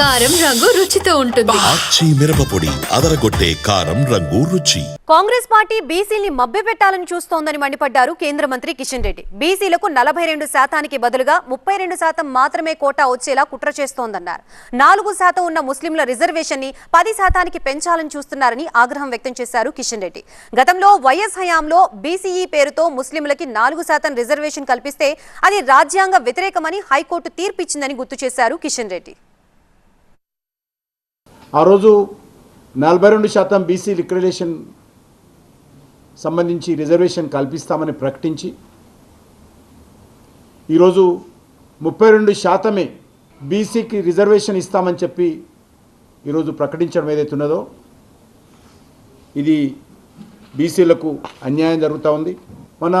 కారం రంగు రుచితో ఉంటుంది. ఆచి మిరపపొడి అదరగొట్టే కారం రంగు రుచి. కాంగ్రెస్ పార్టీ బీసీల్ని మభ్యపెట్టాలని చూస్తోందని మండిపడ్డారు కేంద్ర మంత్రి కిషన్ రెడ్డి. బీసీలకు 42% బదులుగా 32% మాత్రమే కోటా వచ్చేలా కుట్ర చేస్తోందన్నారు. 4% ఉన్న ముస్లింల రిజర్వేషన్ ని 10% పెంచాలని చూస్తున్నారని ఆగ్రహం వ్యక్తం చేశారు కిషన్ రెడ్డి. గతంలో వైఎస్ హయాంలో బీసీఈ పేరుతో ముస్లింలకి 4% రిజర్వేషన్ కల్పిస్తే అది రాజ్యాంగ వ్యతిరేకమని హైకోర్టు తీర్పిచ్చిందని గుర్తు చేశారు కిషన్ రెడ్డి. ఆ రోజు 42% బీసీ రిక్రియేషన్ సంబంధించి రిజర్వేషన్ కల్పిస్తామని ప్రకటించి ఈరోజు 32% బీసీకి రిజర్వేషన్ ఇస్తామని చెప్పి ఈరోజు ప్రకటించడం ఏదైతే ఉన్నదో ఇది బీసీలకు అన్యాయం జరుగుతూ ఉంది. మన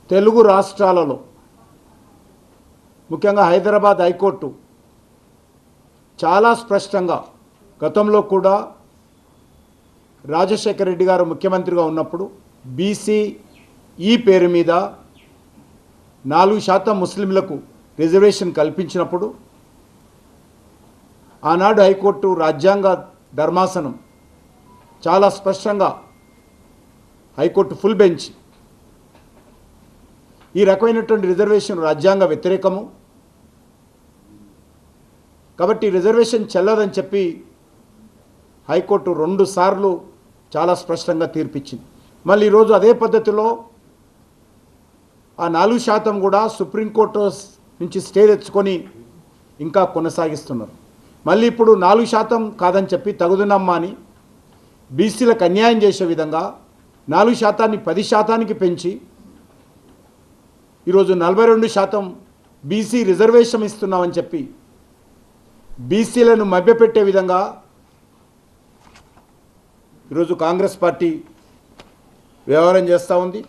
తెలుగు రాష్ట్రాలలో ముఖ్యంగా హైదరాబాద్ హైకోర్టు చాలా స్పష్టంగా గతంలో కూడా రాజశేఖర రెడ్డి గారు ముఖ్యమంత్రిగా ఉన్నప్పుడు బీసీఈ పేరు మీద 4% ముస్లింలకు రిజర్వేషన్ కల్పించినప్పుడు ఆనాడు హైకోర్టు రాజ్యాంగ ధర్మాసనం చాలా స్పష్టంగా హైకోర్టు ఫుల్ బెంచ్ ఈ రకమైనటువంటి రిజర్వేషన్ రాజ్యాంగ వ్యతిరేకము కాబట్టి రిజర్వేషన్ చెల్లదని చెప్పి హైకోర్టు 2 సార్లు చాలా స్పష్టంగా తీర్పిచ్చింది. మళ్ళీ ఈరోజు అదే పద్ధతిలో ఆ 4% కూడా సుప్రీంకోర్టు నుంచి స్టే తెచ్చుకొని ఇంకా కొనసాగిస్తున్నారు. మళ్ళీ ఇప్పుడు 4% కాదని చెప్పి తగుదునమ్మా అని బీసీలకు అన్యాయం చేసే విధంగా 4%ని 10%కి పెంచి ఈరోజు 42% బీసీ రిజర్వేషన్ ఇస్తున్నామని చెప్పి బీసీలను మభ్యపెట్టే విధంగా ఈరోజు కాంగ్రెస్ పార్టీ వ్యవహారం చేస్తూ ఉంది.